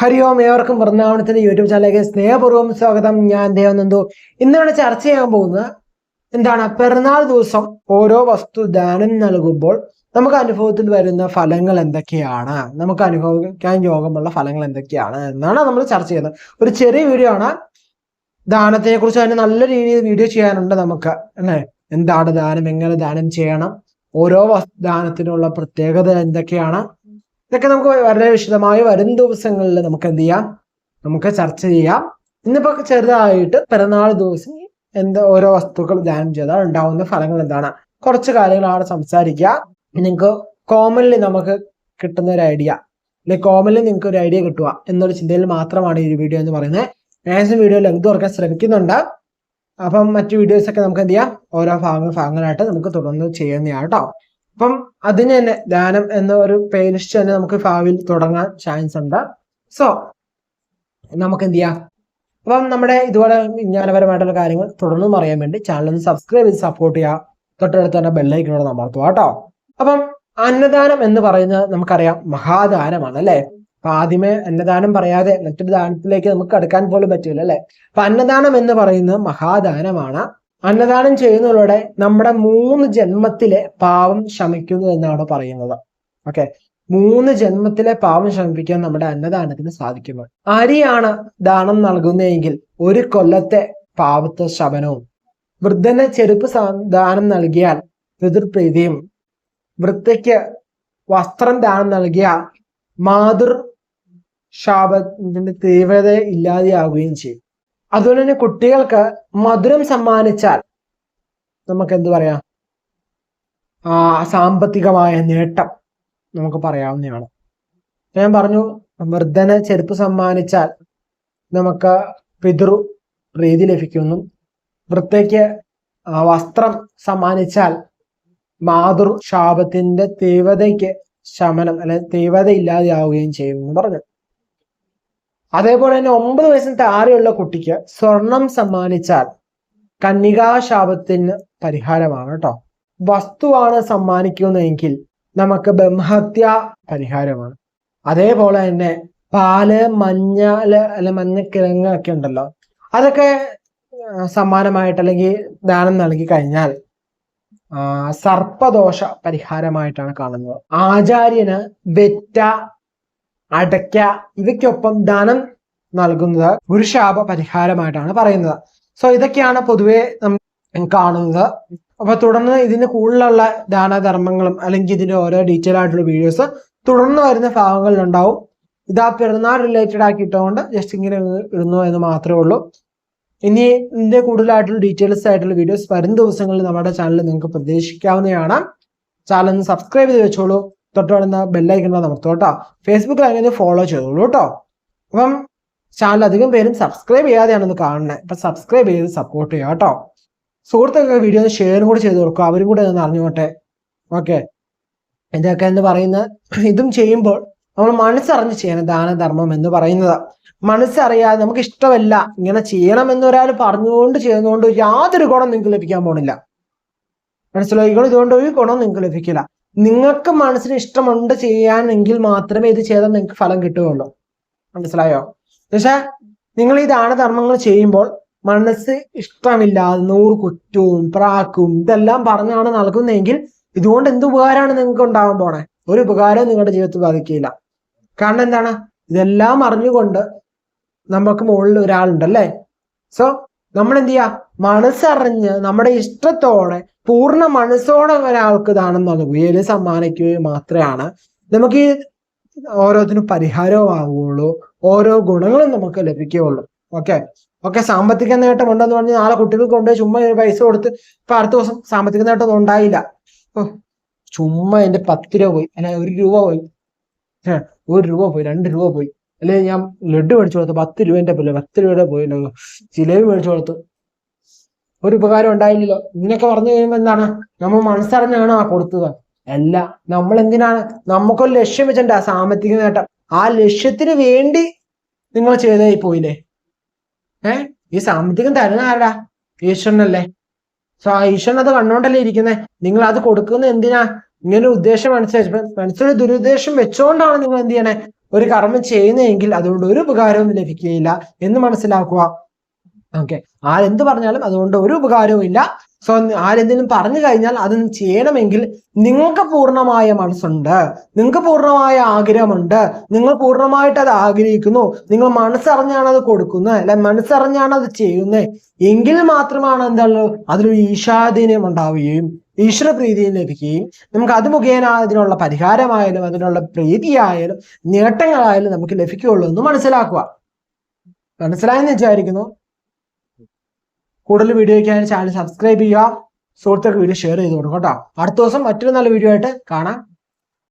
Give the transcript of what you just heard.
ഹരി ഓം, ഏവർക്കും വൃന്ദാവനത്തിന്റെ യൂട്യൂബ് ചാനലിലേക്ക് സ്നേഹപൂർവ്വം സ്വാഗതം. ഞാൻ ദേവനന്ദു. ഇന്നാണ് ചർച്ച ചെയ്യാൻ പോകുന്നത് എന്താണ് പെരുന്നാൾ ദിവസം ഓരോ വസ്തു ദാനം നൽകുമ്പോൾ നമുക്ക് അനുഭവത്തിൽ വരുന്ന ഫലങ്ങൾ എന്തൊക്കെയാണ്, നമുക്ക് അനുഭവിക്കാൻ യോഗമുള്ള ഫലങ്ങൾ എന്തൊക്കെയാണ് എന്നാണ് നമ്മൾ ചർച്ച ചെയ്യുന്നത്. ഒരു ചെറിയ വീഡിയോ ആണ്. ദാനത്തെ കുറിച്ച് തന്നെ നല്ല രീതിയിൽ വീഡിയോ ചെയ്യാനുണ്ട് നമുക്ക്, അല്ലെ? എന്താണ് ദാനം, എങ്ങനെ ദാനം ചെയ്യണം, ഓരോ ദാനത്തിനുള്ള പ്രത്യേകത എന്തൊക്കെയാണ്, ഇതൊക്കെ നമുക്ക് വളരെ വിശദമായി വരും ദിവസങ്ങളിൽ നമുക്ക് എന്ത് ചെയ്യാം, നമുക്ക് ചർച്ച ചെയ്യാം. ഇന്നിപ്പോ ചെറുതായിട്ട് പിറന്നാൾ ദിവസം ഓരോ വസ്തുക്കൾ ദാനം ചെയ്താൽ ഉണ്ടാവുന്ന ഫലങ്ങൾ എന്താണ്, കുറച്ച് കാര്യങ്ങളാണ് സംസാരിക്കുക. നിങ്ങൾക്ക് കോമൺലി നമുക്ക് കിട്ടുന്ന ഒരു ഐഡിയ, അല്ലെങ്കിൽ കോമൺലി നിങ്ങൾക്ക് ഒരു ഐഡിയ കിട്ടുക എന്നൊരു ചിന്തയിൽ മാത്രമാണ് ഈ ഒരു വീഡിയോ എന്ന് പറയുന്നത്. മാക്സിമം വീഡിയോ ലെങ്ത് കുറയ്ക്കാൻ ശ്രമിക്കുന്നുണ്ട്. അപ്പം മറ്റു വീഡിയോസ് ഒക്കെ നമുക്ക് എന്ത് ചെയ്യാം, ഓരോ ഭാഗങ്ങളായിട്ട് നമുക്ക് തുടർന്ന് ചെയ്യുന്നതാണ് കേട്ടോ. അപ്പം അതിന് തന്നെ ദാനം എന്ന ഒരു പ്ലേലിസ്റ്റ് തന്നെ നമുക്ക് ഭാവിയിൽ തുടങ്ങാൻ ചാൻസ് ഉണ്ട്. സോ നമുക്ക് എന്ത് ചെയ്യാം, അപ്പം നമ്മുടെ ഇതുപോലെ വിജ്ഞാനപരമായിട്ടുള്ള കാര്യങ്ങൾ തുടർന്നും അറിയാൻ വേണ്ടി ചാനൽ ഒന്ന് സബ്സ്ക്രൈബ് ചെയ്ത് സപ്പോർട്ട് ചെയ്യുക. തൊട്ടടുത്ത് തന്നെ ബെല്ലൈക്കനോട് അമർത്തുക കേട്ടോ. അപ്പം അന്നദാനം എന്ന് പറയുന്നത് നമുക്കറിയാം മഹാദാനമാണ്, അല്ലെ? അപ്പൊ ആദ്യമേ അന്നദാനം പറയാതെ മറ്റൊരു ദാനത്തിലേക്ക് നമുക്ക് അടുക്കാൻ പോലും പറ്റില്ല, അല്ലെ? അപ്പൊ അന്നദാനം എന്ന് പറയുന്നത് മഹാദാനമാണ്. അന്നദാനം ചെയ്യുന്നതിലൂടെ നമ്മുടെ 3 ജന്മത്തിലെ പാപം ശമിക്കുന്നു എന്നാണ് പറയുന്നത്. ഓക്കെ, 3 ജന്മത്തിലെ പാപം ശമിപ്പിക്കാൻ നമ്മുടെ അന്നദാനത്തിന് സാധിക്കുന്നു. അരിയാണ് ദാനം നൽകുന്നതെങ്കിൽ 1 കൊല്ലത്തെ പാപത്തെ ശമനവും, വൃദ്ധന് ചെരുപ്പ് ദാനം നൽകിയാൽ പിതൃപ്രീതിയും, വൃദ്ധയ്ക്ക് വസ്ത്രം ദാനം നൽകിയാൽ മാതൃ ശാപത്തിന്റെ തീവ്രത ഇല്ലാതെയാവുകയും ചെയ്യും. അതുപോലെ തന്നെ കുട്ടികൾക്ക് മധുരം സമ്മാനിച്ചാൽ നമുക്ക് എന്ത് പറയാം, സാമ്പത്തികമായ നേട്ടം നമുക്ക് പറയാവുന്നതാണ്. ഞാൻ പറഞ്ഞു, വൃദ്ധന് ചെരുപ്പ് സമ്മാനിച്ചാൽ നമുക്ക് പിതൃ പ്രീതി ലഭിക്കുന്നു, വൃദ്ധയ്ക്ക് വസ്ത്രം സമ്മാനിച്ചാൽ മാതൃ ശാപത്തിന്റെ തീവ്രതയ്ക്ക് ശമനം, അല്ലെങ്കിൽ തീവ്രത ഇല്ലാതെയാവുകയും ചെയ്യുമെന്ന് പറഞ്ഞു. അതേപോലെ തന്നെ 9 വയസ്സിന് താഴെയുള്ള കുട്ടിക്ക് സ്വർണം സമ്മാനിച്ചാൽ കന്യകാശാപത്തിന് പരിഹാരമാണ് കേട്ടോ. വസ്തുവാണ് സമ്മാനിക്കുന്നതെങ്കിൽ നമുക്ക് ബ്രഹ്മഹത്യ പരിഹാരമാണ്. അതേപോലെ തന്നെ പാല്, മഞ്ഞള് അല്ലെ മഞ്ഞക്കിഴങ്ങ് ഒക്കെ ഉണ്ടല്ലോ, അതൊക്കെ സമ്മാനമായിട്ട് അല്ലെങ്കിൽ ദാനം നൽകി കഴിഞ്ഞാൽ സർപ്പദോഷ പരിഹാരമായിട്ടാണ് കാണുന്നത്. ആചാര്യന് വെറ്റ, അടയ്ക്ക ഇവയ്ക്കൊപ്പം ദാനം നൽകുന്നത് ഒരു ശാപ പരിഹാരമായിട്ടാണ് പറയുന്നത്. സോ ഇതൊക്കെയാണ് പൊതുവെ കാണുന്നത്. അപ്പൊ തുടർന്ന് ഇതിന് കൂടുതലുള്ള ദാനധർമ്മങ്ങളും അല്ലെങ്കിൽ ഇതിന്റെ ഓരോ ഡീറ്റെയിൽ ആയിട്ടുള്ള വീഡിയോസ് തുടർന്ന് വരുന്ന ഭാഗങ്ങളിലുണ്ടാവും. ഇതാ പെരുന്നാൾ റിലേറ്റഡ് ആക്കിയിട്ടുകൊണ്ട് ജസ്റ്റ് ഇങ്ങനെ ഇടുന്നു എന്ന് മാത്രമേ ഉള്ളൂ. ഇനി ഇതിന്റെ കൂടുതലായിട്ടുള്ള ഡീറ്റെയിൽസ് ആയിട്ടുള്ള വീഡിയോസ് വരും ദിവസങ്ങളിൽ നമ്മുടെ ചാനലിൽ നിങ്ങൾക്ക് പ്രതീക്ഷിക്കാവുന്നതാണ്. ചാനൽ ഒന്ന് സബ്സ്ക്രൈബ് ചെയ്ത് വെച്ചോളൂ, തൊട്ടുവരുന്ന ബെല്ലൈക്കൺ അമർത്തുക കേട്ടോ. ഫേസ്ബുക്കിൽ അങ്ങനെ ഫോളോ ചെയ്തോളൂ കേട്ടോ. അപ്പം ചാനൽ അധികം പേരും സബ്സ്ക്രൈബ് ചെയ്യാതെയാണെന്ന് കാണുന്നത്. ഇപ്പൊ സബ്സ്ക്രൈബ് ചെയ്ത് സപ്പോർട്ട് ചെയ്യുക കേട്ടോ. സുഹൃത്തുക്കൾ വീഡിയോ ഷെയറും കൂടെ ചെയ്ത് കൊടുക്കുക, അവരും കൂടെ ഒന്ന് അറിഞ്ഞോട്ടെ. ഓക്കെ, ഇതൊക്കെ എന്ന് പറയുന്നത്, ഇതും ചെയ്യുമ്പോൾ നമ്മൾ മനസ്സറിഞ്ഞ് ചെയ്യണം ദാനധർമ്മം എന്ന് പറയുന്നത്. മനസ്സറിയാതെ നമുക്ക് ഇഷ്ടമല്ല ഇങ്ങനെ ചെയ്യണം എന്നൊരാൾ പറഞ്ഞുകൊണ്ട് ചെയ്യുന്നതുകൊണ്ട് യാതൊരു ഗുണം നിങ്ങൾക്ക് ലഭിക്കാൻ പോണില്ല. മനസ്സിലാക്കിക്കോളൂ, ഇതുകൊണ്ട് ഒരു ഗുണം നിങ്ങൾക്ക് ലഭിക്കില്ല. നിങ്ങൾക്ക് മനസ്സിന് ഇഷ്ടമുണ്ട് ചെയ്യാനെങ്കിൽ മാത്രമേ ഇത് ചെയ്താൽ നിങ്ങൾക്ക് ഫലം കിട്ടുകയുള്ളൂ. മനസ്സിലായോ? പക്ഷെ നിങ്ങൾ ഈ ദാനധർമ്മങ്ങൾ ചെയ്യുമ്പോൾ മനസ്സ് ഇഷ്ടമില്ലാതെ 100 കുറ്റവും പ്രാക്കും ഇതെല്ലാം പറഞ്ഞാണ് നൽകുന്നതെങ്കിൽ ഇതുകൊണ്ട് എന്ത് ഉപകാരമാണ് നിങ്ങൾക്ക് ഉണ്ടാവാൻ പോണേ? ഒരു ഉപകാരവും നിങ്ങളുടെ ജീവിതത്തിൽ ബാധിക്കില്ല. കാരണം എന്താണ്, ഇതെല്ലാം അറിഞ്ഞുകൊണ്ട് നമുക്ക് മുകളിൽ ഒരാളുണ്ടല്ലേ. സോ നമ്മൾ എന്ത് ചെയ്യുക, മനസ്സറിഞ്ഞ് നമ്മുടെ ഇഷ്ടത്തോടെ പൂർണ്ണ മനസ്സോടെ ഒരാൾക്ക് ദാനം നൽകുകയും സമ്മാനിക്കുകയും മാത്രമാണ് നമുക്ക് ഈ ഓരോത്തിനും പരിഹാരമാവുകയുള്ളൂ, ഓരോ ഗുണങ്ങളും നമുക്ക് ലഭിക്കുകയുള്ളൂ. ഓക്കെ, സാമ്പത്തിക നേട്ടം ഉണ്ടെന്ന് പറഞ്ഞ് നാളെ കുട്ടികൾക്ക് കൊണ്ടുപോയി ചുമ്മാ പൈസ കൊടുത്ത് ഇപ്പൊ അടുത്ത ദിവസം സാമ്പത്തിക നേട്ടം ഉണ്ടായില്ല, ചുമ്മാ എന്റെ 10 രൂപ പോയി, അല്ലെ 1 രൂപ പോയി, 1 രൂപ പോയി, 2 രൂപ പോയി, അല്ലെ ഞാൻ ലഡു മേടിച്ചു കൊടുത്തു 10 രൂപേന്റെ പോലെ 10 രൂപയുടെ പോയില്ലോ, ജിലേബി മേടിച്ചു കൊടുത്തു, ഒരു ഉപകാരം ഉണ്ടായില്ലല്ലോ. ഇങ്ങനെയൊക്കെ പറഞ്ഞു കഴിയുമ്പോൾ എന്താണ്, നമ്മൾ മനസ്സറിഞ്ഞാണ് കൊടുത്തത്. അല്ല, നമ്മൾ എന്തിനാണ്, നമുക്കൊരു ലക്ഷ്യം വെച്ചിട്ടുണ്ട്, ആ സാമ്പത്തിക നേട്ടം, ആ ലക്ഷ്യത്തിന് വേണ്ടി നിങ്ങൾ ചെയ്തായി പോയില്ലേ. ഈ സാമ്പത്തികം തരുന്ന ആരാ? ഈശ്വരനല്ലേ. സോ ആ ഈശ്വരൻ അത് കണ്ടോണ്ടല്ലേ ഇരിക്കുന്നത്. നിങ്ങൾ അത് കൊടുക്കുന്നത് എന്തിനാ? ഇങ്ങനെ ഉദ്ദേശം മനസ്സിലൊരു ദുരുദ്ദേശം വെച്ചുകൊണ്ടാണ് നിങ്ങൾ എന്ത് ചെയ്യണേ, ഒരു കർമ്മം ചെയ്യുന്നതെങ്കിൽ അതുകൊണ്ട് ഒരു ഉപകാരവും ലഭിക്കുകയില്ല എന്ന് മനസ്സിലാക്കുക. ഓക്കെ, ആരെന്ത് പറഞ്ഞാലും അതുകൊണ്ട് ഒരു ഉപകാരവും ഇല്ല. സോ ആരെന്തെങ്കിലും പറഞ്ഞു കഴിഞ്ഞാൽ അത് ചെയ്യണമെങ്കിൽ നിങ്ങൾക്ക് പൂർണ്ണമായ മനസ്സുണ്ട്, നിങ്ങൾക്ക് പൂർണ്ണമായ ആഗ്രഹമുണ്ട്, നിങ്ങൾ പൂർണ്ണമായിട്ട് അത് ആഗ്രഹിക്കുന്നു, നിങ്ങൾ മനസ്സറിഞ്ഞാണ് അത് കൊടുക്കുന്നത്, അല്ലെ മനസ്സറിഞ്ഞാണ് അത് ചെയ്യുന്നത് എങ്കിൽ മാത്രമാണ് എന്താണ് അതിലൊരു ഈശാധീനം ഉണ്ടാവുകയും ഈശ്വരപ്രീതിയും ലഭിക്കുകയും നമുക്ക് അത് മുഖേന അതിനുള്ള പരിഹാരമായാലും അതിനുള്ള പ്രീതിയായാലും നേട്ടങ്ങളായാലും നമുക്ക് ലഭിക്കുകയുള്ളൂ എന്ന് മനസ്സിലാക്കുക. മനസ്സിലായെന്ന് വിചാരിക്കുന്നു. കൂടുതൽ വീഡിയോയ്ക്കായി ചാനൽ സബ്സ്ക്രൈബ് ചെയ്യുക, സുഹൃത്തുക്കൾ വീഡിയോ ഷെയർ ചെയ്ത് കൊടുക്കുക കേട്ടോ. അടുത്ത ദിവസം മറ്റൊരു നല്ല വീഡിയോ ആയിട്ട് കാണാം.